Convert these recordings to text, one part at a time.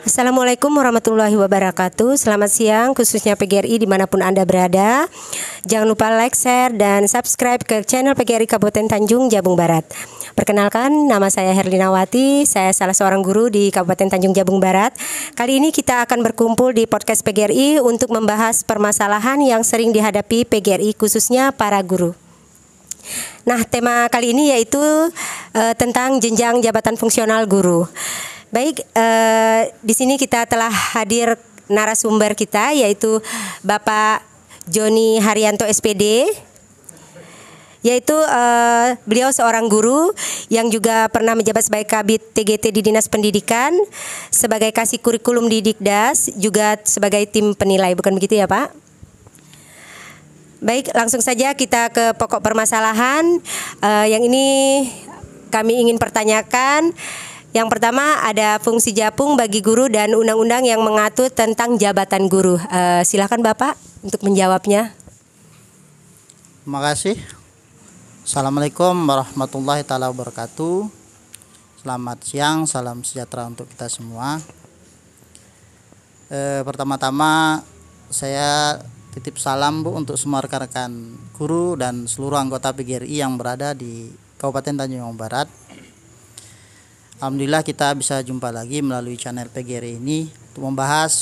Assalamualaikum warahmatullahi wabarakatuh. Selamat siang khususnya PGRI dimanapun Anda berada. Jangan lupa like, share, dan subscribe ke channel PGRI Kabupaten Tanjung Jabung Barat. Perkenalkan, nama saya Herlinawati. Saya salah seorang guru di Kabupaten Tanjung Jabung Barat. Kali ini kita akan berkumpul di podcast PGRI untuk membahas permasalahan yang sering dihadapi PGRI khususnya para guru. Nah, tema kali ini yaitu tentang jenjang jabatan fungsional guru. Baik, di sini kita telah hadir narasumber kita yaitu Bapak Joni Haryanto SPD, yaitu beliau seorang guru yang juga pernah menjabat sebagai Kabid TGT di Dinas Pendidikan, sebagai kasih kurikulum di Dikdas, juga sebagai tim penilai, bukan begitu ya Pak? Baik, langsung saja kita ke pokok permasalahan yang ini kami ingin pertanyakan. Yang pertama ada fungsi Japung bagi guru dan undang-undang yang mengatur tentang jabatan guru. Silakan Bapak untuk menjawabnya. Terima kasih. Assalamualaikum warahmatullahi taala wabarakatuh. Selamat siang, salam sejahtera untuk kita semua. Pertama-tama saya titip salam Bu untuk semua rekan-rekan guru dan seluruh anggota PGRI yang berada di Kabupaten Tanjung Jabung Barat. Alhamdulillah kita bisa jumpa lagi melalui channel PGRI ini untuk membahas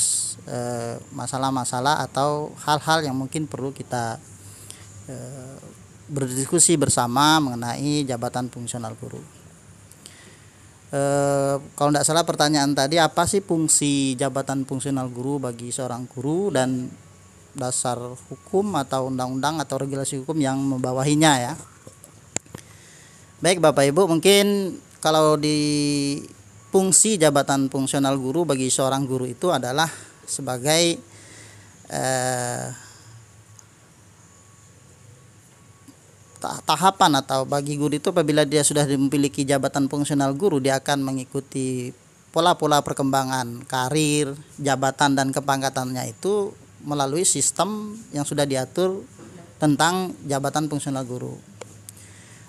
masalah-masalah atau hal-hal yang mungkin perlu kita berdiskusi bersama mengenai jabatan fungsional guru. Kalau tidak salah pertanyaan tadi, apa sih fungsi jabatan fungsional guru bagi seorang guru dan dasar hukum atau undang-undang atau regulasi hukum yang membawahinya ya. Baik Bapak Ibu, mungkin kalau di fungsi jabatan fungsional guru bagi seorang guru itu adalah sebagai tahapan atau bagi guru itu apabila dia sudah memiliki jabatan fungsional guru, dia akan mengikuti pola-pola perkembangan karir, jabatan dan kepangkatannya itu melalui sistem yang sudah diatur tentang jabatan fungsional guru.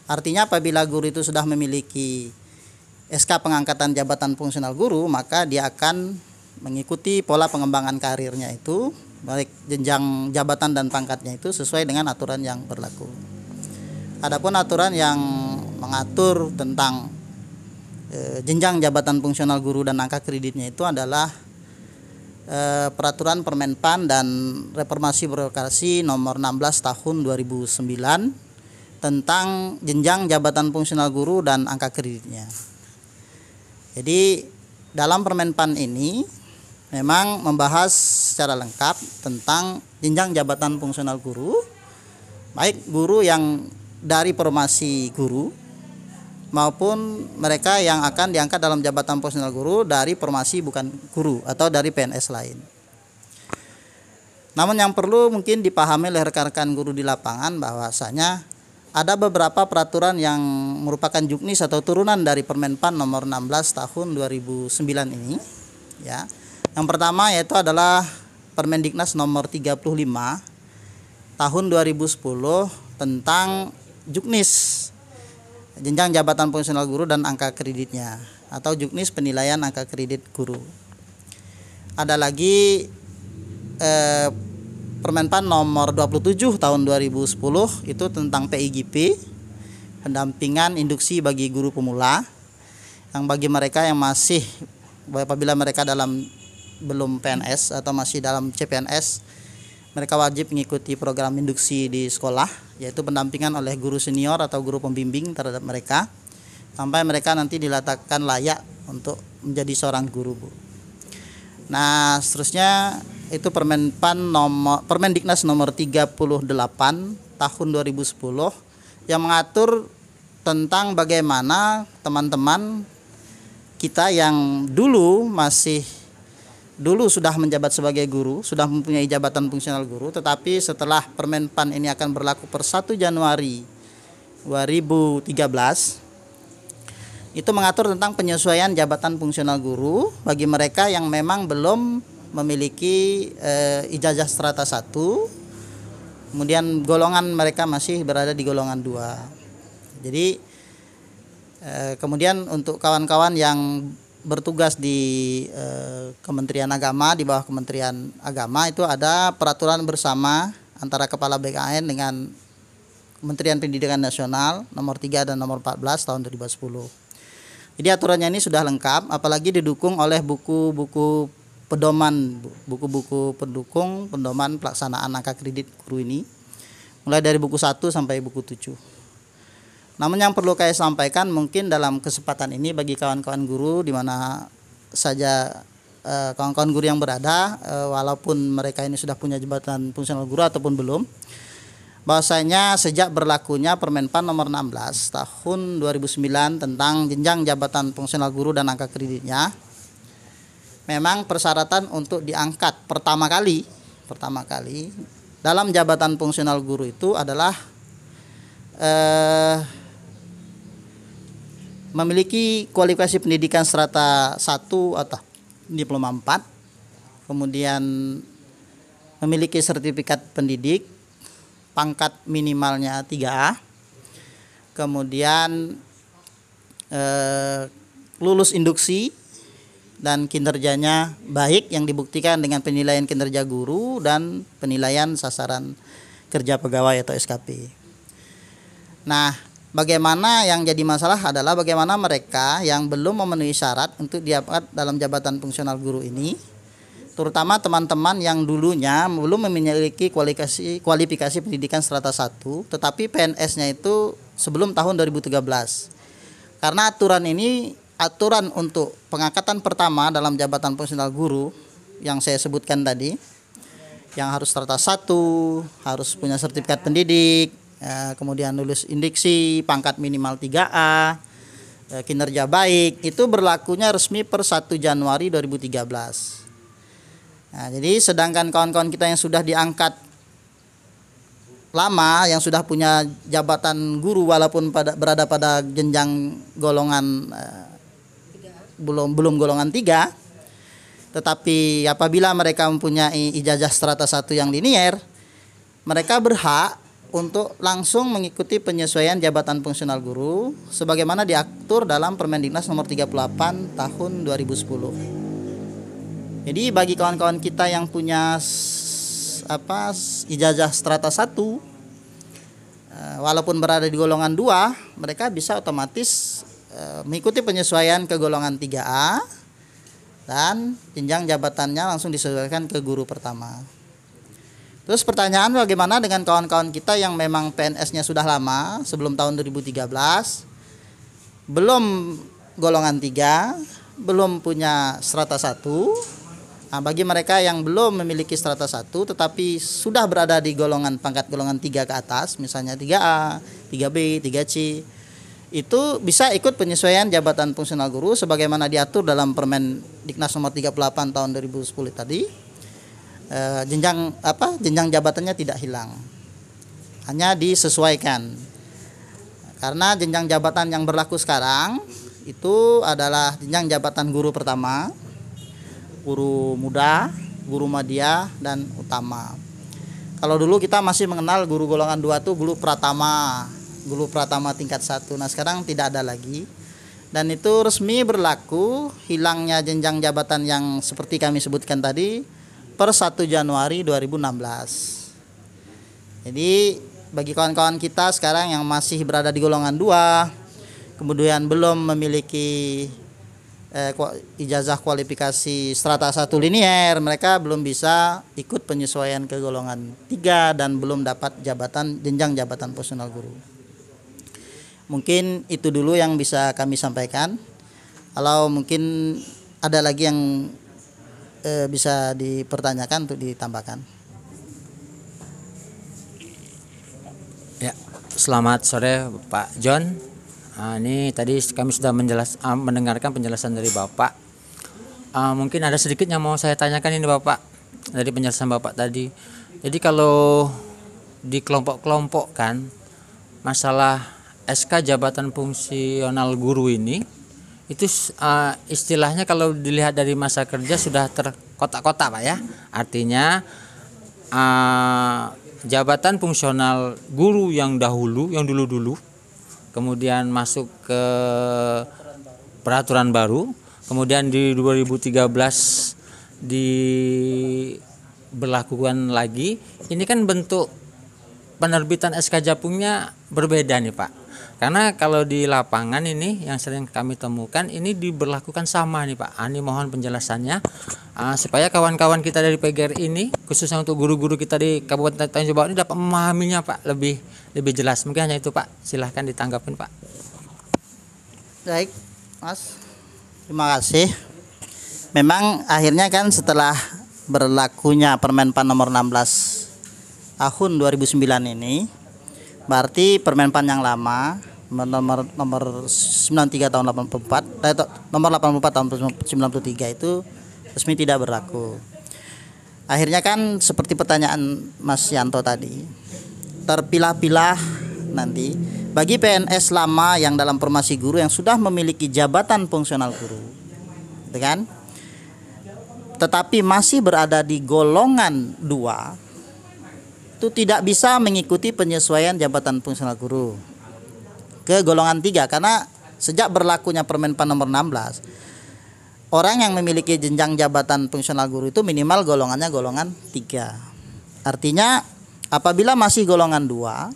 Artinya apabila guru itu sudah memiliki SK pengangkatan jabatan fungsional guru, maka dia akan mengikuti pola pengembangan karirnya itu, baik jenjang jabatan dan pangkatnya itu sesuai dengan aturan yang berlaku. Adapun aturan yang mengatur tentang jenjang jabatan fungsional guru dan angka kreditnya itu adalah Peraturan Permenpan dan Reformasi Birokrasi nomor 16 tahun 2009 tentang jenjang jabatan fungsional guru dan angka kreditnya. Jadi dalam Permenpan ini memang membahas secara lengkap tentang jenjang jabatan fungsional guru, baik guru yang dari formasi guru maupun mereka yang akan diangkat dalam jabatan fungsional guru dari formasi bukan guru atau dari PNS lain. Namun yang perlu mungkin dipahami oleh rekan-rekan guru di lapangan bahwasanya ada beberapa peraturan yang merupakan juknis atau turunan dari Permenpan nomor 16 tahun 2009 ini ya. Yang pertama yaitu adalah Permendiknas nomor 35 tahun 2010 tentang juknis jenjang jabatan fungsional guru dan angka kreditnya atau juknis penilaian angka kredit guru. Ada lagi Permenpan nomor 27 tahun 2010 itu tentang PIGP, pendampingan induksi bagi guru pemula, yang bagi mereka yang masih apabila mereka dalam belum PNS atau masih dalam CPNS, mereka wajib mengikuti program induksi di sekolah, yaitu pendampingan oleh guru senior atau guru pembimbing terhadap mereka sampai mereka nanti diletakkan layak untuk menjadi seorang guru, Bu. Nah, seterusnya itu Permendiknas nomor 38 tahun 2010 yang mengatur tentang bagaimana teman-teman kita yang dulu sudah menjabat sebagai guru, sudah mempunyai jabatan fungsional guru, tetapi setelah Permenpan ini akan berlaku per 1 Januari 2013 itu mengatur tentang penyesuaian jabatan fungsional guru bagi mereka yang memang belum memiliki ijazah strata 1, kemudian golongan mereka masih berada di golongan 2. Jadi kemudian untuk kawan-kawan yang bertugas di Kementerian Agama, di bawah Kementerian Agama itu ada peraturan bersama antara Kepala BKN dengan Kementerian Pendidikan Nasional nomor 3 dan nomor 14 tahun 2010. Jadi aturannya ini sudah lengkap, apalagi didukung oleh buku-buku pedoman, buku-buku pendukung pedoman pelaksanaan angka kredit guru ini, mulai dari buku 1 sampai buku 7. Namun yang perlu saya sampaikan mungkin dalam kesempatan ini bagi kawan-kawan guru di mana saja kawan-kawan guru yang berada, walaupun mereka ini sudah punya jabatan fungsional guru ataupun belum, bahwasanya sejak berlakunya Permenpan nomor 16 tahun 2009 tentang jenjang jabatan fungsional guru dan angka kreditnya, memang persyaratan untuk diangkat pertama kali dalam jabatan fungsional guru itu adalah memiliki kualifikasi pendidikan strata 1 atau diploma 4, kemudian memiliki sertifikat pendidik, pangkat minimalnya 3A, kemudian lulus induksi dan kinerjanya baik yang dibuktikan dengan penilaian kinerja guru dan penilaian sasaran kerja pegawai atau SKP. Nah, bagaimana yang jadi masalah adalah bagaimana mereka yang belum memenuhi syarat untuk diangkat dalam jabatan fungsional guru ini, terutama teman-teman yang dulunya belum memiliki kualifikasi pendidikan strata 1, tetapi PNS-nya itu sebelum tahun 2013. Karena aturan untuk pengangkatan pertama dalam jabatan fungsional guru yang saya sebutkan tadi, yang harus strata 1, harus punya sertifikat pendidik, kemudian lulus induksi, pangkat minimal 3A, kinerja baik, itu berlakunya resmi per 1 Januari 2013. Nah, jadi sedangkan kawan-kawan kita yang sudah diangkat lama, yang sudah punya jabatan guru walaupun berada pada jenjang golongan belum golongan 3, tetapi apabila mereka mempunyai ijazah strata 1 yang linier, mereka berhak untuk langsung mengikuti penyesuaian jabatan fungsional guru sebagaimana diatur dalam Permendiknas nomor 38 tahun 2010. Jadi bagi kawan-kawan kita yang punya ijazah strata 1 walaupun berada di golongan 2, mereka bisa otomatis mengikuti penyesuaian ke golongan 3A dan jenjang jabatannya langsung disesuaikan ke guru pertama. Terus pertanyaan, bagaimana dengan kawan-kawan kita yang memang PNS-nya sudah lama, sebelum tahun 2013, belum golongan 3, belum punya strata 1. Nah, bagi mereka yang belum memiliki strata 1 tetapi sudah berada di pangkat golongan 3 ke atas, misalnya 3A, 3B, 3C, itu bisa ikut penyesuaian jabatan fungsional guru sebagaimana diatur dalam Permendiknas nomor 38 tahun 2010 tadi. Jenjang jabatannya tidak hilang, hanya disesuaikan. Karena jenjang jabatan yang berlaku sekarang itu adalah jenjang jabatan guru pertama, guru muda, guru madya, dan utama. Kalau dulu kita masih mengenal guru golongan 2 itu guru pratama tingkat 1. Nah, sekarang tidak ada lagi. Dan itu resmi berlaku hilangnya jenjang jabatan yang seperti kami sebutkan tadi per 1 Januari 2016. Jadi bagi kawan-kawan kita sekarang yang masih berada di golongan 2, kemudian belum memiliki ijazah kualifikasi strata 1 linier, mereka belum bisa ikut penyesuaian ke golongan 3 dan belum dapat jenjang jabatan fungsional guru. Mungkin itu dulu yang bisa kami sampaikan. Kalau mungkin ada lagi yang bisa dipertanyakan untuk ditambahkan. Ya, selamat sore Pak John. Ini tadi kami sudah mendengarkan penjelasan dari Bapak. Mungkin ada sedikit yang mau saya tanyakan ini Bapak dari penjelasan Bapak tadi. Jadi kalau dikelompok-kelompokkan masalah SK jabatan fungsional guru ini, itu istilahnya kalau dilihat dari masa kerja sudah terkotak-kotak Pak ya. Artinya jabatan fungsional guru yang dulu kemudian masuk ke peraturan baru, kemudian di 2013 diberlakukan lagi. Ini kan bentuk penerbitan SK Japungnya berbeda nih Pak. Karena kalau di lapangan ini yang sering kami temukan ini diberlakukan sama nih Pak. Ini mohon penjelasannya supaya kawan-kawan kita dari PGR ini, khususnya untuk guru-guru kita di Kabupaten Tanjung Balai ini dapat memahaminya Pak lebih jelas. Mungkin hanya itu Pak. Silahkan ditanggapin Pak. Baik, Mas. Terima kasih. Memang akhirnya kan setelah berlakunya Permenpan nomor 16 tahun 2009 ini, berarti Permenpan yang lama nomor 93 tahun 84 nomor 84 tahun 93 itu resmi tidak berlaku. Akhirnya kan seperti pertanyaan Mas Yanto tadi, terpilah-pilah nanti bagi PNS lama yang dalam formasi guru yang sudah memiliki jabatan fungsional guru, gitu kan? Tetapi masih berada di golongan 2, itu tidak bisa mengikuti penyesuaian jabatan fungsional guru ke golongan 3, karena sejak berlakunya Permenpan nomor 16, orang yang memiliki jenjang jabatan fungsional guru itu minimal golongannya golongan 3. Artinya apabila masih golongan 2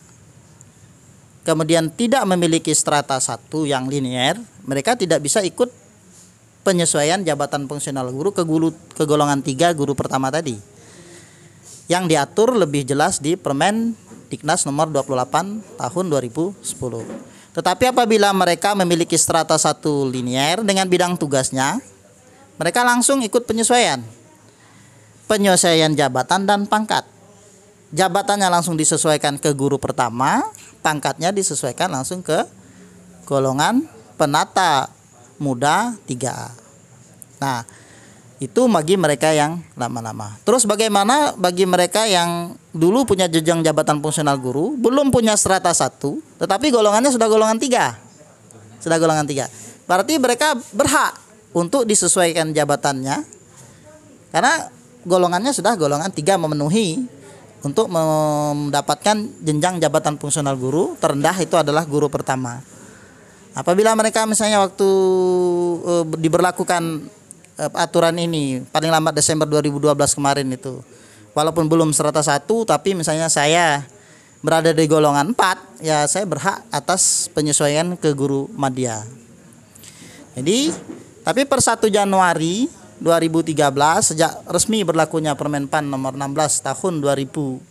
kemudian tidak memiliki strata 1 yang linier, mereka tidak bisa ikut penyesuaian jabatan fungsional guru ke golongan 3 guru pertama tadi, yang diatur lebih jelas di Permen Diknas nomor 28 tahun 2010. Tetapi apabila mereka memiliki strata 1 linier dengan bidang tugasnya, mereka langsung ikut penyesuaian jabatan dan pangkat. Jabatannya langsung disesuaikan ke guru pertama, pangkatnya disesuaikan langsung ke golongan penata muda 3A. Nah, itu bagi mereka yang lama-lama. Terus bagaimana bagi mereka yang dulu punya jenjang jabatan fungsional guru, belum punya strata 1, tetapi golongannya sudah golongan 3. Sudah golongan 3. Berarti mereka berhak untuk disesuaikan jabatannya, karena golongannya sudah golongan 3 memenuhi untuk mendapatkan jenjang jabatan fungsional guru. Terendah itu adalah guru pertama. Apabila mereka misalnya waktu diberlakukan aturan ini paling lambat Desember 2012 kemarin itu, walaupun belum strata 1, tapi misalnya saya berada di golongan 4, ya saya berhak atas penyesuaian ke guru madya. Jadi, tapi per 1 Januari 2013 sejak resmi berlakunya Permenpan nomor 16 tahun 2009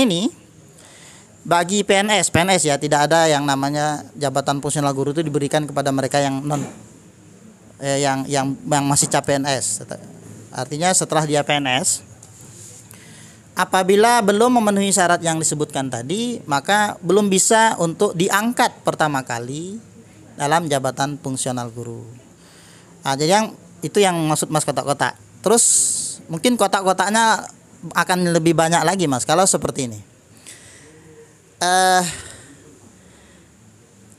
ini, bagi PNS ya tidak ada yang namanya jabatan fungsional guru itu diberikan kepada mereka yang yang masih cap PNS. Artinya setelah dia PNS, apabila belum memenuhi syarat yang disebutkan tadi, maka belum bisa untuk diangkat pertama kali dalam jabatan fungsional guru. Nah, jadi itu yang maksud Mas kotak-kotak. Terus mungkin kotak-kotaknya akan lebih banyak lagi Mas kalau seperti ini.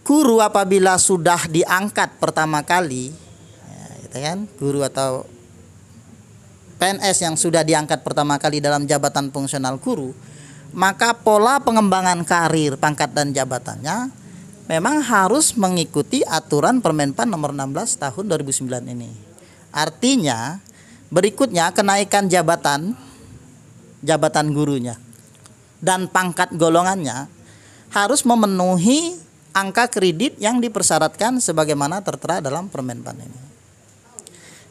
Guru apabila sudah diangkat pertama kali, ya, gitu kan, guru atau PNS yang sudah diangkat pertama kali dalam jabatan fungsional guru, maka pola pengembangan karir, pangkat dan jabatannya memang harus mengikuti aturan Permenpan nomor 16 tahun 2009 ini. Artinya berikutnya kenaikan jabatan gurunya dan pangkat golongannya harus memenuhi angka kredit yang dipersyaratkan sebagaimana tertera dalam Permenpan ini,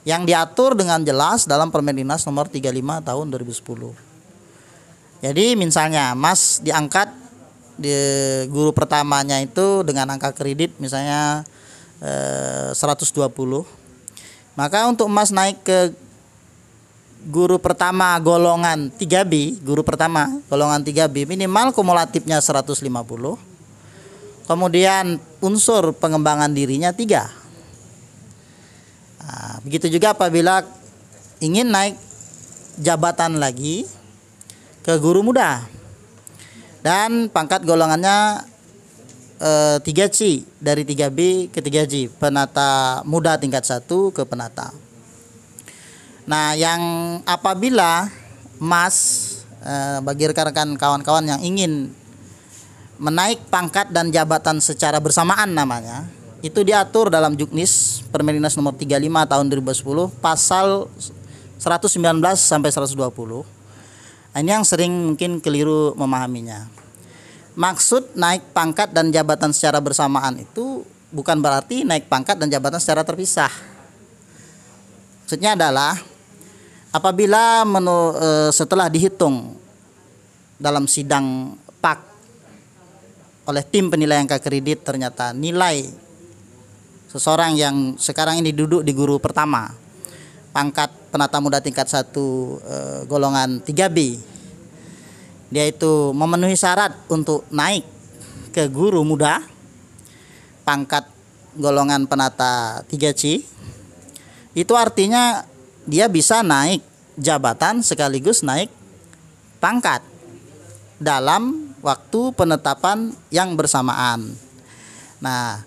yang diatur dengan jelas dalam Permen Dinas nomor 35 tahun 2010. Jadi misalnya Mas diangkat di guru pertamanya itu dengan angka kredit misalnya 120, maka untuk Mas naik ke guru pertama golongan 3B, guru pertama golongan 3B minimal kumulatifnya 150. Kemudian unsur pengembangan dirinya 3. Nah, begitu juga apabila ingin naik jabatan lagi ke guru muda dan pangkat golongannya 3C, dari 3B ke 3G, penata muda tingkat 1 ke penata. Nah, yang apabila Mas bagi rekan-rekan kawan-kawan yang ingin menaik pangkat dan jabatan secara bersamaan namanya, itu diatur dalam Juknis Permendinas nomor 35 tahun 2010 pasal 119 sampai 120. Nah, ini yang sering mungkin keliru memahaminya. Maksud naik pangkat dan jabatan secara bersamaan itu bukan berarti naik pangkat dan jabatan secara terpisah. Maksudnya adalah apabila setelah dihitung dalam sidang PAK oleh tim penilai angka kredit, ternyata nilai seseorang yang sekarang ini duduk di guru pertama, pangkat penata muda tingkat 1 golongan 3B, dia itu memenuhi syarat untuk naik ke guru muda pangkat golongan penata 3C, itu artinya dia bisa naik jabatan sekaligus naik pangkat dalam waktu penetapan yang bersamaan. Nah,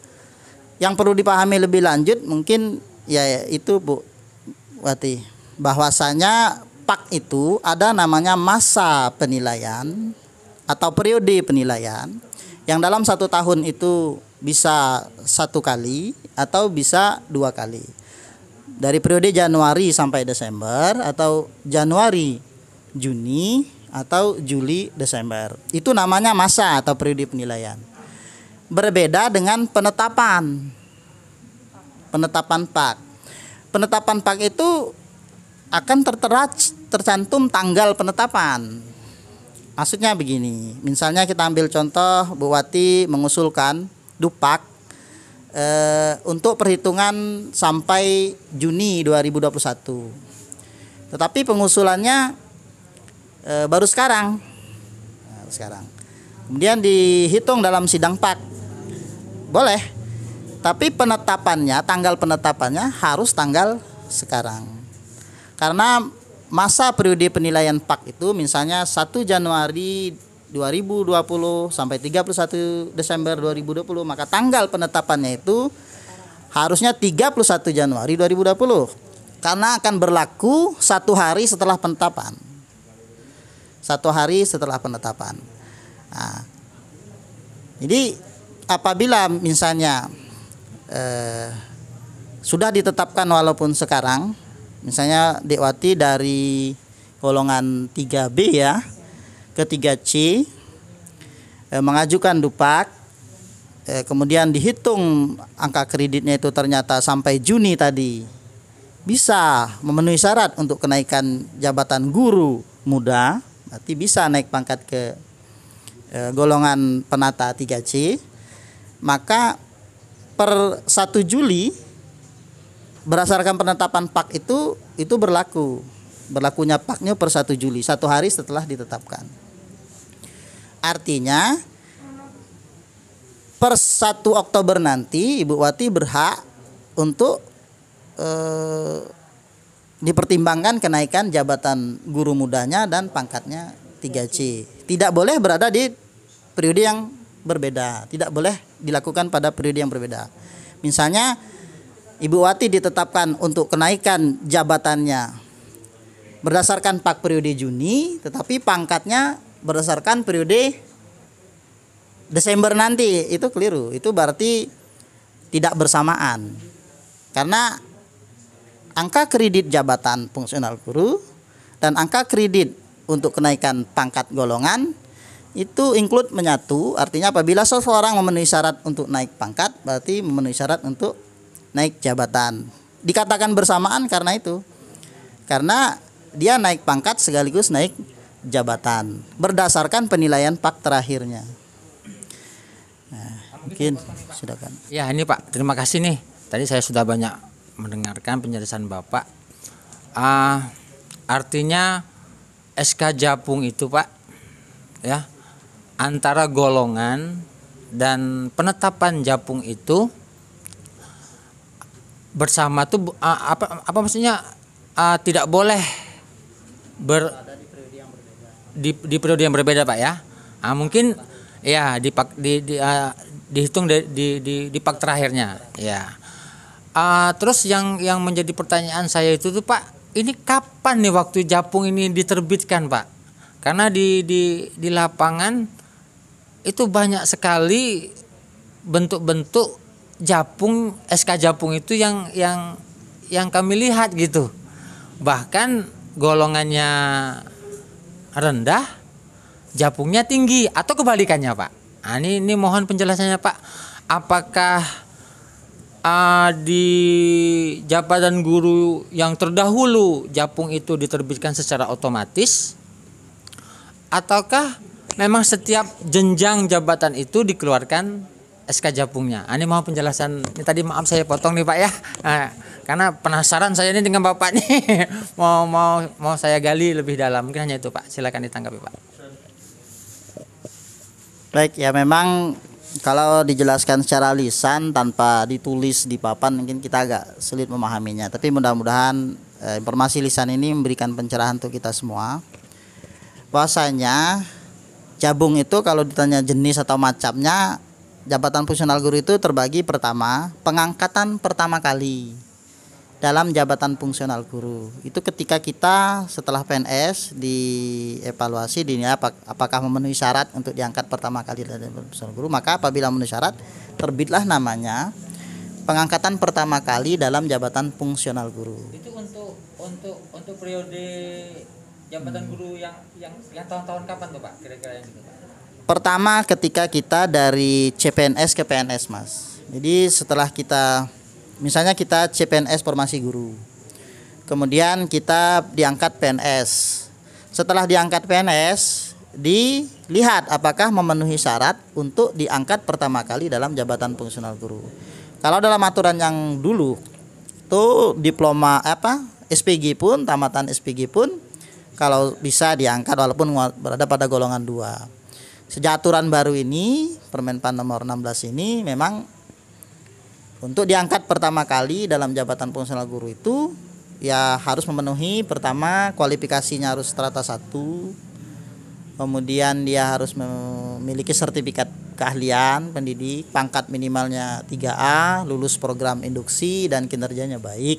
yang perlu dipahami lebih lanjut mungkin ya itu Bu Wati, bahwasanya PAK itu ada namanya masa penilaian atau periode penilaian yang dalam 1 tahun itu bisa 1 kali atau bisa 2 kali. Dari periode Januari sampai Desember atau Januari Juni atau Juli Desember. Itu namanya masa atau periode penilaian. Berbeda dengan penetapan PAK. Penetapan PAK itu akan tercantum tanggal penetapan. Maksudnya begini, misalnya kita ambil contoh Bu Wati mengusulkan Dupak untuk perhitungan sampai Juni 2021. Tetapi pengusulannya baru sekarang. Kemudian dihitung dalam sidang PAK. Boleh. Tapi penetapannya, tanggal penetapannya harus tanggal sekarang. Karena masa periode penilaian PAK itu misalnya 1 Januari 2020 sampai 31 Desember 2020, maka tanggal penetapannya itu harusnya 31 Januari 2020 karena akan berlaku 1 hari setelah penetapan. 1 hari setelah penetapan. Nah, jadi apabila misalnya sudah ditetapkan walaupun sekarang, misalnya Dekwati dari golongan 3B ya ke 3C mengajukan Dupak, kemudian dihitung angka kreditnya itu ternyata sampai Juni tadi bisa memenuhi syarat untuk kenaikan jabatan guru muda, berarti bisa naik pangkat ke golongan penata 3C, maka per 1 Juli berdasarkan penetapan PAK itu berlakunya PAK-nya per 1 Juli, 1 hari setelah ditetapkan. Artinya per 1 Oktober nanti Ibu Wati berhak untuk dipertimbangkan kenaikan jabatan guru mudanya dan pangkatnya 3C. Tidak boleh berada di periode yang berbeda, tidak boleh dilakukan pada periode yang berbeda. Misalnya Ibu Wati ditetapkan untuk kenaikan jabatannya berdasarkan PAK periode Juni, tetapi pangkatnya berdasarkan periode Desember nanti, itu keliru. Itu berarti tidak bersamaan. Karena angka kredit jabatan fungsional guru dan angka kredit untuk kenaikan pangkat golongan itu include menyatu, artinya apabila seseorang memenuhi syarat untuk naik pangkat berarti memenuhi syarat untuk naik jabatan. Dikatakan bersamaan karena itu. Karena dia naik pangkat sekaligus naik jabatan berdasarkan penilaian PAK terakhirnya. Nah, mungkin silakan. Ya, ini Pak, terima kasih nih. Tadi saya sudah banyak mendengarkan penjelasan Bapak. Artinya SK Japung itu Pak, ya, antara golongan dan penetapan Japung itu bersama tuh apa maksudnya tidak boleh di periode yang berbeda Pak ya. Mungkin ya dihitung di PAK terakhirnya ya. Terus yang menjadi pertanyaan saya itu tuh Pak, ini kapan nih waktu Japung ini diterbitkan Pak? Karena di lapangan itu banyak sekali bentuk-bentuk Japung, SK Japung itu yang kami lihat gitu. Bahkan golongannya rendah, Japungnya tinggi atau kebalikannya, Pak. Nah, ini mohon penjelasannya, Pak. Apakah di jabatan guru yang terdahulu Japung itu diterbitkan secara otomatis, ataukah memang setiap jenjang jabatan itu dikeluarkan SK Japungnya? Ini mau penjelasan. Ini tadi maaf saya potong nih, Pak ya. Nah, karena penasaran saya ini dengan Bapak nih. mau saya gali lebih dalam. Mungkin hanya itu, Pak. Silakan ditanggapi, Pak. Baik, ya memang kalau dijelaskan secara lisan tanpa ditulis di papan mungkin kita agak sulit memahaminya. Tapi mudah-mudahan informasi lisan ini memberikan pencerahan untuk kita semua. Bahwasanya Jabung itu kalau ditanya jenis atau macamnya, jabatan fungsional guru itu terbagi pertama, pengangkatan pertama kali dalam jabatan fungsional guru. Itu ketika kita setelah PNS dievaluasi dinilai apakah memenuhi syarat untuk diangkat pertama kali dalam jabatan fungsional guru, maka apabila memenuhi syarat terbitlah namanya pengangkatan pertama kali dalam jabatan fungsional guru. Itu untuk periode jabatan guru yang tahun-tahun kapan tuh, Pak? Kira-kira yang gitu, Pak? Pertama ketika kita dari CPNS ke PNS, Mas. Jadi setelah kita misalnya kita CPNS formasi guru, kemudian kita diangkat PNS. Setelah diangkat PNS, dilihat apakah memenuhi syarat untuk diangkat pertama kali dalam jabatan fungsional guru. Kalau dalam aturan yang dulu tuh diploma SPG pun, tamatan SPG pun kalau bisa diangkat walaupun berada pada golongan 2. Sejak aturan baru ini, Permenpan nomor 16 ini, memang untuk diangkat pertama kali dalam jabatan fungsional guru itu ya harus memenuhi, pertama kualifikasinya harus strata 1, kemudian dia harus memiliki sertifikat keahlian pendidik, pangkat minimalnya 3A, lulus program induksi, dan kinerjanya baik.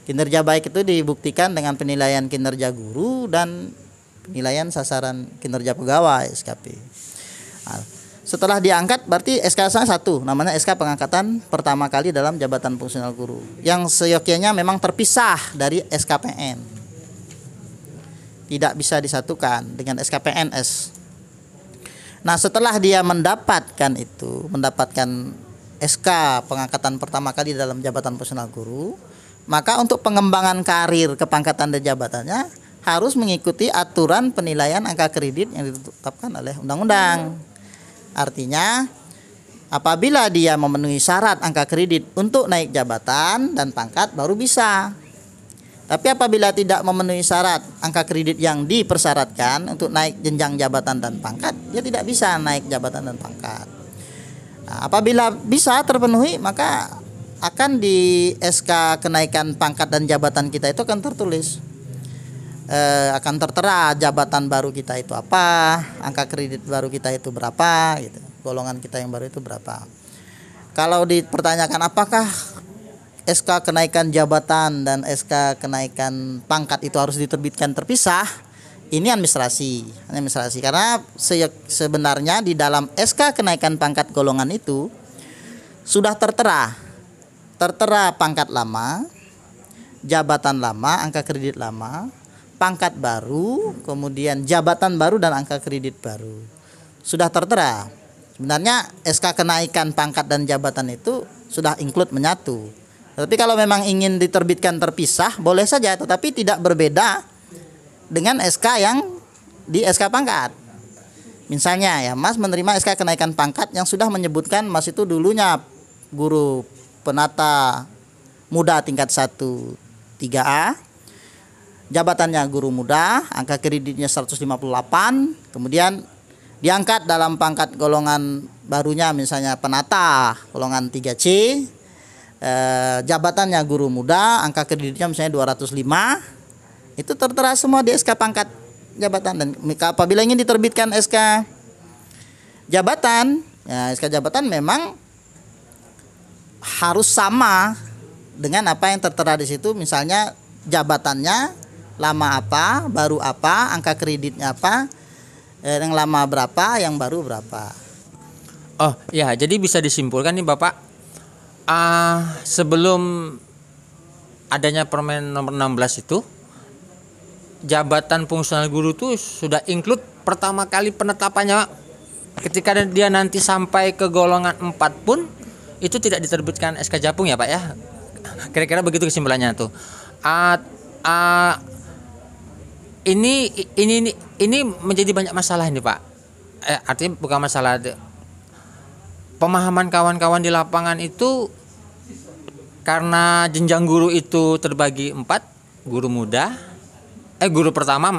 Kinerja baik itu dibuktikan dengan penilaian kinerja guru dan penilaian sasaran kinerja pegawai SKP. Nah, setelah diangkat berarti SK-nya 1, namanya SK pengangkatan pertama kali dalam jabatan fungsional guru, yang seyogyanya memang terpisah dari SKPN, tidak bisa disatukan dengan SKPNS. Nah, setelah dia mendapatkan SK pengangkatan pertama kali dalam jabatan fungsional guru, maka untuk pengembangan karir kepangkatan dan jabatannya harus mengikuti aturan penilaian angka kredit yang ditetapkan oleh undang-undang. Artinya apabila dia memenuhi syarat angka kredit untuk naik jabatan dan pangkat baru bisa. Tapi apabila tidak memenuhi syarat angka kredit yang dipersyaratkan untuk naik jenjang jabatan dan pangkat, dia tidak bisa naik jabatan dan pangkat. Nah, apabila bisa terpenuhi, maka akan di SK kenaikan pangkat dan jabatan kita itu akan tertulis, akan tertera jabatan baru kita itu apa, angka kredit baru kita itu berapa gitu, golongan kita yang baru itu berapa. Kalau dipertanyakan apakah SK kenaikan jabatan dan SK kenaikan pangkat itu harus diterbitkan terpisah, ini administrasi karena sebenarnya di dalam SK kenaikan pangkat golongan itu sudah tertera pangkat lama, jabatan lama, angka kredit lama, pangkat baru, kemudian jabatan baru dan angka kredit baru. Sudah tertera. Sebenarnya SK kenaikan pangkat dan jabatan itu sudah include menyatu. Tapi kalau memang ingin diterbitkan terpisah boleh saja, tetapi tidak berbeda dengan SK yang di SK pangkat. Misalnya ya, Mas menerima SK kenaikan pangkat yang sudah menyebutkan Mas itu dulunya guru penata muda tingkat 1 3A, jabatannya guru muda, angka kreditnya 158, kemudian diangkat dalam pangkat golongan barunya misalnya penata golongan 3C, jabatannya guru muda, angka kreditnya misalnya 205, itu tertera semua di SK pangkat jabatan. Dan apabila ingin diterbitkan SK jabatan, ya SK jabatan memang harus sama dengan apa yang tertera di situ, misalnya jabatannya lama apa, baru apa, angka kreditnya apa, yang lama berapa, yang baru berapa. Oh ya, jadi bisa disimpulkan nih Bapak, sebelum adanya Permen nomor 16 itu, jabatan fungsional guru itu sudah include pertama kali penetapannya, ketika dia nanti sampai ke golongan 4 pun itu tidak diterbitkan SK Japung ya Pak ya. Kira-kira begitu kesimpulannya tuh. Ini menjadi banyak masalah ini Pak. Artinya bukan masalah, pemahaman kawan-kawan di lapangan itu karena jenjang guru itu terbagi 4, guru pertama,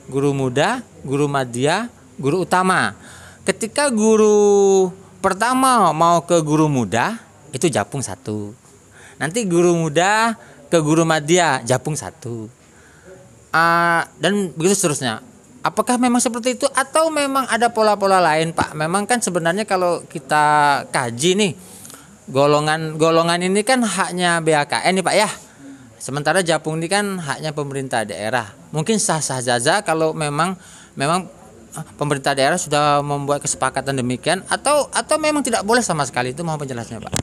guru muda, guru madya, guru utama. Ketika guru pertama mau ke guru muda itu japung 1. Nanti guru muda ke guru madya japung 1. Dan begitu seterusnya. Apakah memang seperti itu atau memang ada pola-pola lain Pak? Memang kan sebenarnya kalau kita kaji nih, golongan ini kan haknya BAKN nih Pak ya. Sementara japung ini kan haknya pemerintah daerah. Mungkin sah-sah saja kalau memang pemerintah daerah sudah membuat kesepakatan demikian, atau memang tidak boleh sama sekali. Itu mohon penjelasannya Pak.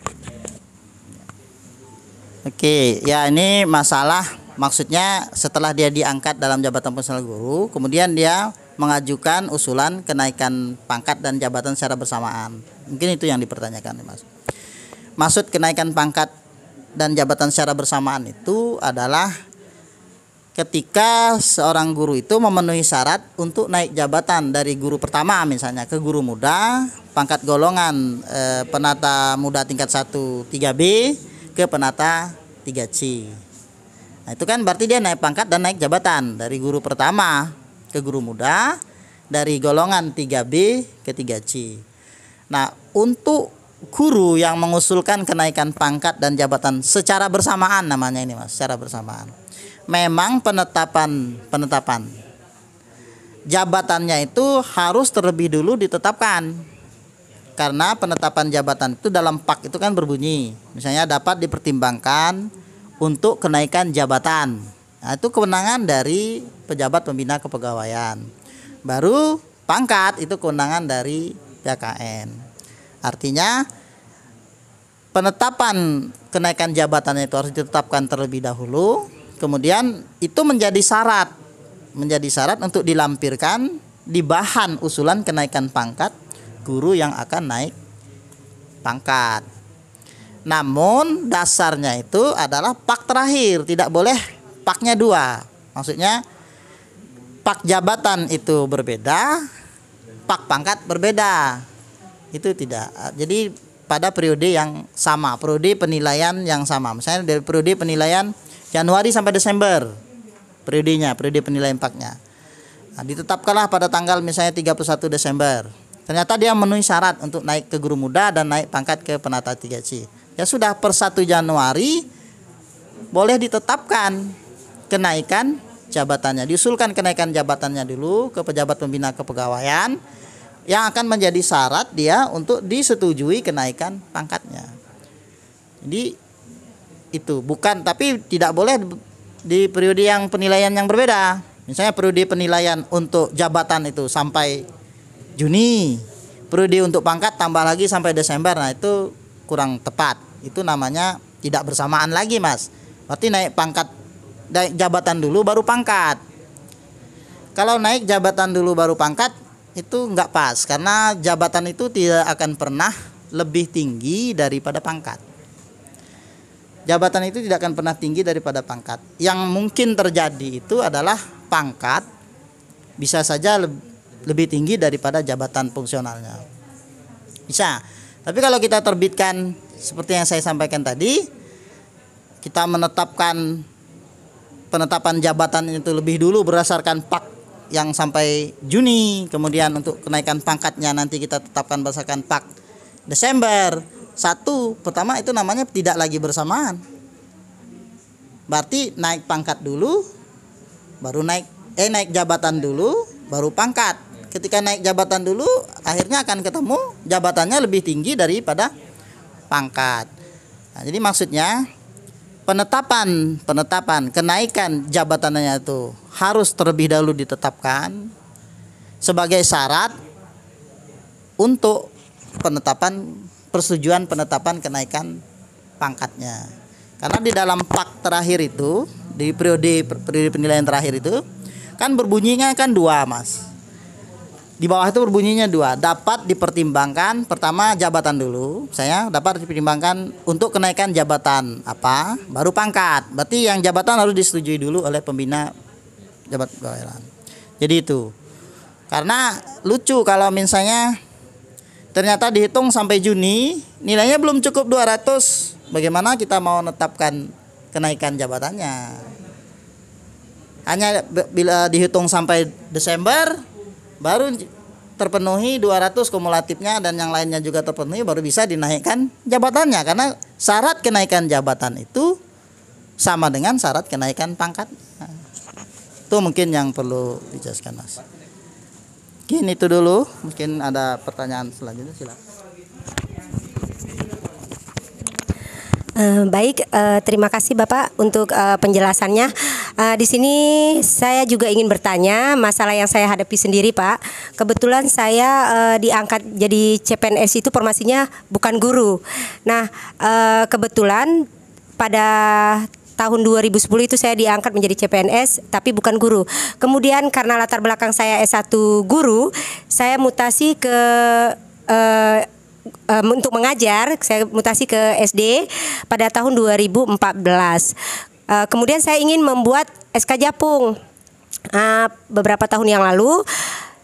Oke, ya ini masalah, maksudnya setelah dia diangkat dalam jabatan fungsional guru, kemudian dia mengajukan usulan kenaikan pangkat dan jabatan secara bersamaan. Mungkin itu yang dipertanyakan Mas. Maksud kenaikan pangkat dan jabatan secara bersamaan itu adalah ketika seorang guru itu memenuhi syarat untuk naik jabatan dari guru pertama misalnya ke guru muda, pangkat golongan penata muda tingkat 1 3B ke penata 3C. Nah, itu kan berarti dia naik pangkat dan naik jabatan dari guru pertama ke guru muda, dari golongan 3B ke 3C. Nah, untuk guru yang mengusulkan kenaikan pangkat dan jabatan secara bersamaan, namanya ini Mas, secara bersamaan. Memang penetapan jabatannya itu harus terlebih dulu ditetapkan. Karena penetapan jabatan itu dalam PAK itu kan berbunyi, misalnya dapat dipertimbangkan untuk kenaikan jabatan. Nah, itu kewenangan dari pejabat pembina kepegawaian. Baru pangkat itu kewenangan dari BKN. Artinya penetapan kenaikan jabatannya itu harus ditetapkan terlebih dahulu, kemudian itu menjadi syarat untuk dilampirkan di bahan usulan kenaikan pangkat guru yang akan naik pangkat. Namun dasarnya itu adalah PAK terakhir, tidak boleh PAK-nya 2. Maksudnya PAK jabatan itu berbeda, PAK pangkat berbeda. Itu tidak. Jadi pada periode yang sama, periode penilaian yang sama. Misalnya dari periode penilaian Januari sampai Desember, periode penilaian PAK-nya. Nah, ditetapkanlah pada tanggal misalnya 31 Desember. Ternyata dia memenuhi syarat untuk naik ke guru muda dan naik pangkat ke penata 3C. Ya sudah, per 1 Januari boleh ditetapkan kenaikan jabatannya. Diusulkan kenaikan jabatannya dulu ke pejabat pembina kepegawaian, yang akan menjadi syarat dia untuk disetujui kenaikan pangkatnya. Jadi itu bukan, tapi tidak boleh di periode yang penilaian yang berbeda. Misalnya periode penilaian untuk jabatan itu sampai Juni, periode untuk pangkat tambah lagi sampai Desember. Nah, itu kurang tepat. Itu namanya tidak bersamaan lagi Mas. Berarti naik jabatan dulu baru pangkat. Kalau naik jabatan dulu baru pangkat itu enggak pas, karena jabatan itu tidak akan pernah lebih tinggi daripada pangkat. Jabatan itu tidak akan pernah tinggi daripada pangkat. Yang mungkin terjadi itu adalah pangkat bisa saja lebih tinggi daripada jabatan fungsionalnya. Bisa. Tapi kalau kita terbitkan seperti yang saya sampaikan tadi, kita menetapkan penetapan jabatan itu lebih dulu berdasarkan PAK yang sampai Juni, kemudian untuk kenaikan pangkatnya nanti kita tetapkan berdasarkan PAK Desember 1. Pertama itu namanya tidak lagi bersamaan. Berarti naik pangkat dulu baru naik jabatan dulu baru pangkat. Ketika naik jabatan dulu akhirnya akan ketemu jabatannya lebih tinggi daripada pangkat. Nah, jadi maksudnya penetapan kenaikan jabatannya itu harus terlebih dahulu ditetapkan sebagai syarat untuk penetapan persetujuan penetapan kenaikan pangkatnya. Karena di dalam pak terakhir itu, di periode penilaian terakhir itu kan berbunyinya kan 2, Mas. Di bawah itu berbunyinya 2, dapat dipertimbangkan. Pertama jabatan dulu, saya dapat dipertimbangkan untuk kenaikan jabatan apa, baru pangkat. Berarti yang jabatan harus disetujui dulu oleh pembina jabat pegawaian. Jadi itu. Karena lucu kalau misalnya ternyata dihitung sampai Juni nilainya belum cukup 200, bagaimana kita mau menetapkan kenaikan jabatannya? Hanya bila dihitung sampai Desember baru terpenuhi 200 kumulatifnya dan yang lainnya juga terpenuhi, baru bisa dinaikkan jabatannya. Karena syarat kenaikan jabatan itu sama dengan syarat kenaikan pangkat. Nah, itu mungkin yang perlu dijelaskan, Mas. Mungkin itu dulu. Mungkin ada pertanyaan selanjutnya, silakan. Baik, terima kasih Bapak untuk penjelasannya. Di sini saya juga ingin bertanya masalah yang saya hadapi sendiri, Pak. Kebetulan saya diangkat jadi CPNS itu formasinya bukan guru. Nah, kebetulan pada tahun 2010 itu saya diangkat menjadi CPNS tapi bukan guru. Kemudian karena latar belakang saya S1 guru, saya mutasi ke untuk mengajar, saya mutasi ke SD pada tahun 2014. Kemudian saya ingin membuat SK Japung beberapa tahun yang lalu.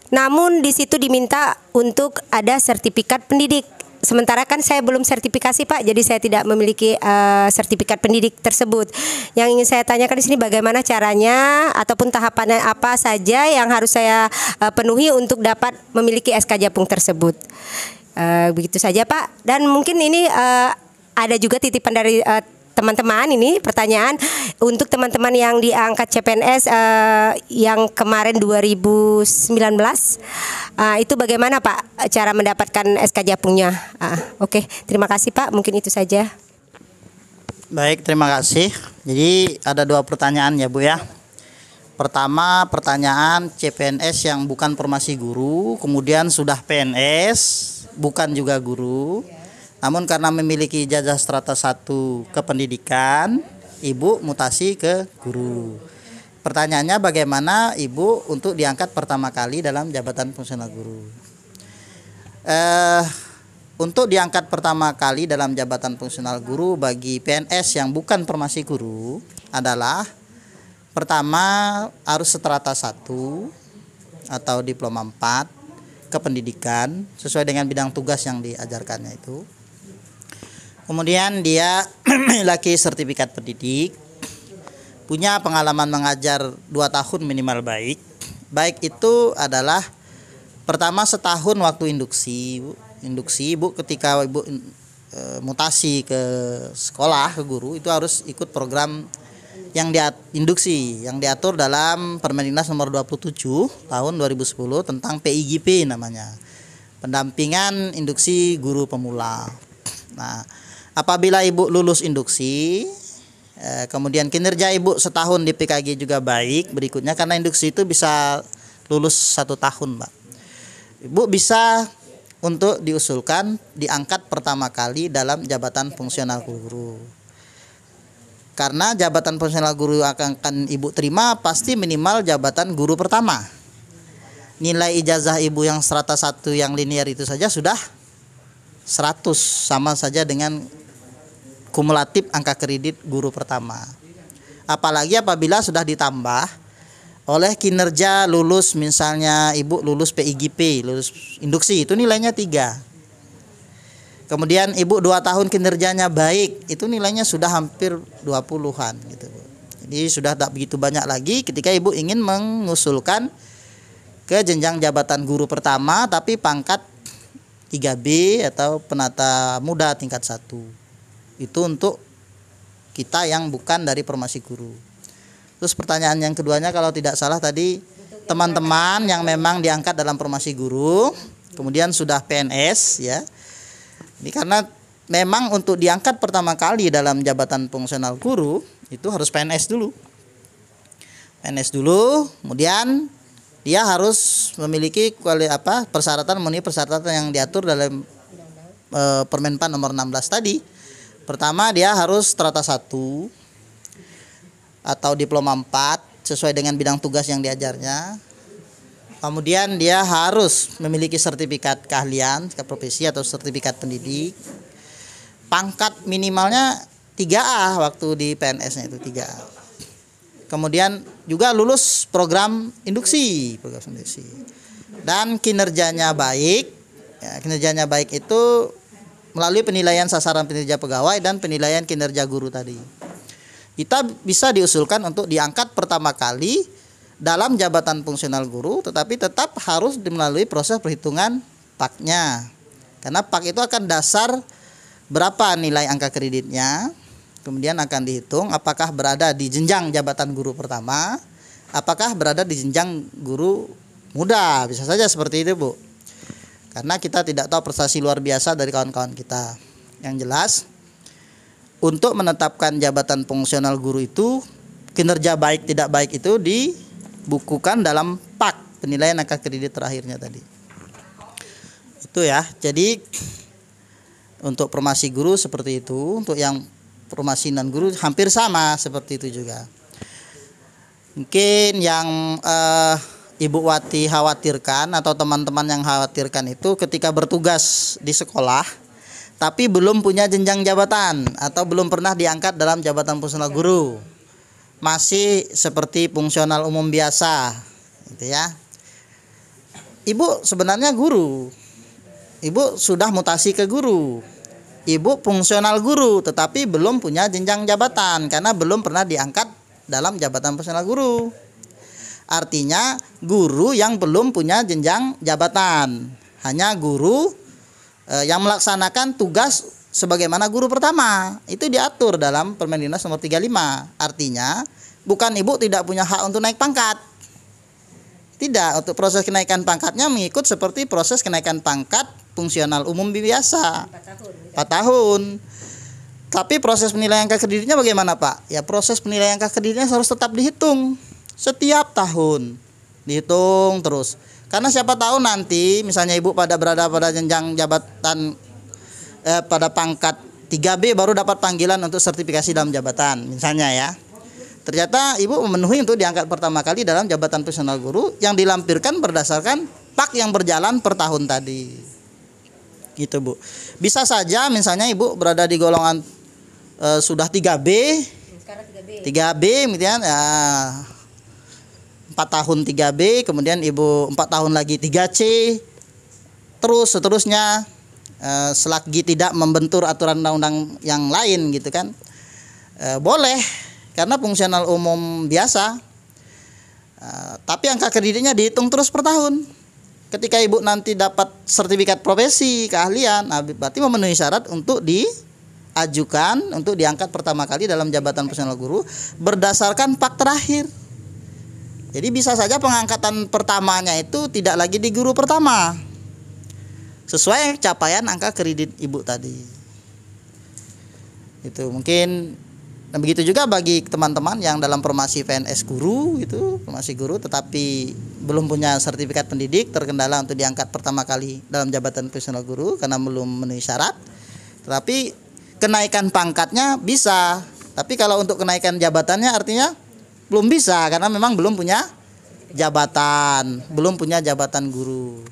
Namun di situ diminta untuk ada sertifikat pendidik. Sementara kan saya belum sertifikasi, Pak, jadi saya tidak memiliki sertifikat pendidik tersebut. Yang ingin saya tanyakan di sini bagaimana caranya ataupun tahapannya apa saja yang harus saya penuhi untuk dapat memiliki SK Japung tersebut. Begitu saja, Pak. Dan mungkin ini ada juga titipan dari teman-teman, ini pertanyaan untuk teman-teman yang diangkat CPNS yang kemarin 2019 itu bagaimana, Pak, cara mendapatkan SK Japungnya? Oke, terima kasih, Pak, mungkin itu saja. Baik, terima kasih. Jadi ada 2 pertanyaan ya, Bu ya. Pertama, pertanyaan CPNS yang bukan formasi guru, kemudian sudah PNS, bukan juga guru, namun karena memiliki ijazah strata 1 kependidikan, Ibu mutasi ke guru. Pertanyaannya, bagaimana Ibu untuk diangkat pertama kali dalam jabatan fungsional guru? Untuk diangkat pertama kali dalam jabatan fungsional guru bagi PNS yang bukan formasi guru adalah pertama harus strata 1 atau diploma 4 kependidikan sesuai dengan bidang tugas yang diajarkannya itu. Kemudian dia memiliki sertifikat pendidik, punya pengalaman mengajar 2 tahun minimal baik. Baik itu adalah pertama setahun waktu induksi. Induksi Ibu ketika Ibu mutasi ke sekolah ke guru itu harus ikut program yang induksi yang diatur dalam Permendiknas nomor 27 tahun 2010 tentang PIGP namanya. Pendampingan induksi guru pemula. Nah, apabila Ibu lulus induksi, kemudian kinerja Ibu setahun di PKG juga baik, berikutnya karena induksi itu bisa lulus 1 tahun, Mbak. Ibu bisa untuk diusulkan diangkat pertama kali dalam jabatan fungsional guru. Karena jabatan fungsional guru akan Ibu terima pasti minimal jabatan guru pertama. Nilai ijazah Ibu yang strata 1 yang linear itu saja sudah 100, sama saja dengan kumulatif angka kredit guru pertama. Apalagi apabila sudah ditambah oleh kinerja lulus, misalnya Ibu lulus PIGP, lulus induksi, itu nilainya 3. Kemudian Ibu 2 tahun kinerjanya baik, itu nilainya sudah hampir 20-an gitu. Jadi sudah tak begitu banyak lagi ketika Ibu ingin mengusulkan ke jenjang jabatan guru pertama tapi pangkat 3B atau penata muda tingkat 1. Itu untuk kita yang bukan dari formasi guru. Terus pertanyaan yang keduanya kalau tidak salah tadi, teman-teman yang memang diangkat dalam formasi guru kemudian sudah PNS ya. Ini karena memang untuk diangkat pertama kali dalam jabatan fungsional guru itu harus PNS dulu. PNS dulu, kemudian dia harus memiliki persyaratan memenuhi persyaratan yang diatur dalam Permenpan nomor 16 tadi. Pertama dia harus strata 1 atau diploma 4 sesuai dengan bidang tugas yang diajarnya. Kemudian dia harus memiliki sertifikat keahlian, sertifikat profesi atau sertifikat pendidik. Pangkat minimalnya 3A waktu di PNS-nya itu 3A. Kemudian juga lulus program induksi. Dan kinerjanya baik. Ya, kinerjanya baik itu melalui penilaian sasaran kinerja pegawai dan penilaian kinerja guru tadi. Kita bisa diusulkan untuk diangkat pertama kali dalam jabatan fungsional guru, tetapi tetap harus melalui proses perhitungan PAK-nya. Karena PAK itu akan dasar berapa nilai angka kreditnya, kemudian akan dihitung apakah berada di jenjang jabatan guru pertama, apakah berada di jenjang guru muda, bisa saja seperti itu, Bu. Karena kita tidak tahu prestasi luar biasa dari kawan-kawan kita. Yang jelas, untuk menetapkan jabatan fungsional guru itu, kinerja baik tidak baik itu dibukukan dalam PAK, penilaian angka kredit terakhirnya tadi. Itu ya. Jadi untuk formasi guru seperti itu, untuk yang formasi non guru hampir sama seperti itu juga. Mungkin yang Ibu Wati khawatirkan atau teman-teman yang khawatirkan itu ketika bertugas di sekolah tapi belum punya jenjang jabatan atau belum pernah diangkat dalam jabatan fungsional guru, masih seperti fungsional umum biasa gitu ya. Ibu sebenarnya guru, ibu sudah mutasi ke guru, ibu fungsional guru tetapi belum punya jenjang jabatan karena belum pernah diangkat dalam jabatan fungsional guru. Artinya guru yang belum punya jenjang jabatan, hanya guru yang melaksanakan tugas sebagaimana guru pertama. Itu diatur dalam Permendinas nomor 35. Artinya bukan ibu tidak punya hak untuk naik pangkat. Tidak, untuk proses kenaikan pangkatnya mengikut seperti proses kenaikan pangkat fungsional umum biasa. 4 tahun. Tapi proses penilaian angka kreditnya bagaimana, Pak? Ya, proses penilaian angka kreditnya harus tetap dihitung. Setiap tahun dihitung terus. Karena siapa tahu nanti misalnya ibu berada pada jenjang jabatan pada pangkat 3B baru dapat panggilan untuk sertifikasi dalam jabatan misalnya ya. Ternyata ibu memenuhi untuk diangkat pertama kali dalam jabatan fungsional guru yang dilampirkan berdasarkan PAK yang berjalan per tahun tadi. Gitu, Bu. Bisa saja misalnya ibu berada di golongan sudah 3B. Sekarang 3B kemudian ya 4 tahun 3B, kemudian ibu 4 tahun lagi 3C, terus seterusnya selagi tidak membentur aturan undang-undang yang lain gitu kan. Boleh karena fungsional umum biasa. Tapi angka kreditnya dihitung terus per tahun. Ketika ibu nanti dapat sertifikat profesi keahlian, berarti memenuhi syarat untuk diajukan untuk diangkat pertama kali dalam jabatan fungsional guru berdasarkan PAK terakhir. Jadi bisa saja pengangkatan pertamanya itu tidak lagi di guru pertama, sesuai capaian angka kredit ibu tadi. Itu mungkin. Nah, begitu juga bagi teman-teman yang dalam formasi PNS guru itu, formasi guru tetapi belum punya sertifikat pendidik, terkendala untuk diangkat pertama kali dalam jabatan fungsional guru karena belum memenuhi syarat. Tetapi kenaikan pangkatnya bisa. Tapi kalau untuk kenaikan jabatannya artinya belum bisa karena memang belum punya jabatan, belum punya jabatan guru.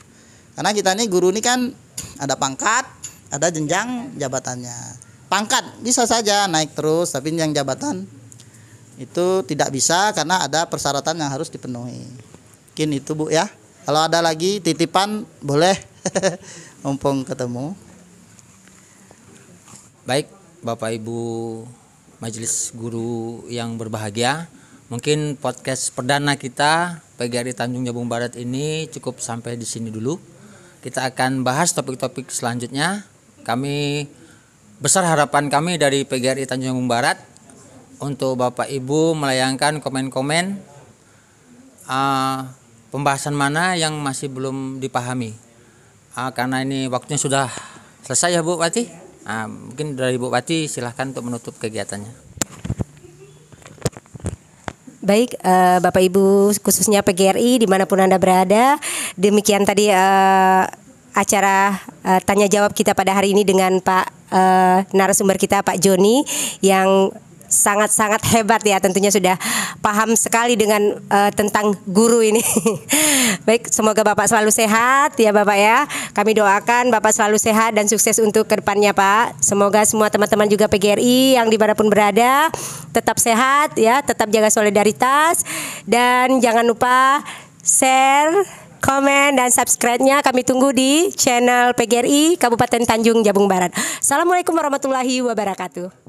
Karena kita ini guru ini kan ada pangkat, ada jenjang jabatannya. Pangkat bisa saja naik terus, tapi yang jabatan itu tidak bisa karena ada persyaratan yang harus dipenuhi. Mungkin itu, Bu ya. Kalau ada lagi titipan boleh mumpung ketemu. Baik, Bapak Ibu Majelis Guru yang berbahagia. Mungkin podcast perdana kita PGRI Tanjung Jabung Barat ini cukup sampai di sini dulu. Kita akan bahas topik-topik selanjutnya. Besar harapan kami dari PGRI Tanjung Jabung Barat untuk Bapak Ibu melayangkan komen-komen pembahasan mana yang masih belum dipahami. Karena ini waktunya sudah selesai ya Bu Wati. Mungkin dari Bu Wati silahkan untuk menutup kegiatannya. Baik, Bapak Ibu khususnya PGRI dimanapun Anda berada, demikian tadi acara tanya jawab kita pada hari ini dengan Pak narasumber kita Pak Joni yang sangat-sangat hebat ya, tentunya sudah paham sekali dengan tentang guru ini. Baik, semoga Bapak selalu sehat ya Bapak ya. Kami doakan Bapak selalu sehat dan sukses untuk kedepannya Pak. Semoga semua teman-teman juga PGRI yang dimanapun berada tetap sehat ya, tetap jaga solidaritas, dan jangan lupa share, komen, dan subscribe-nya kami tunggu di channel PGRI Kabupaten Tanjung Jabung Barat. Assalamualaikum warahmatullahi wabarakatuh.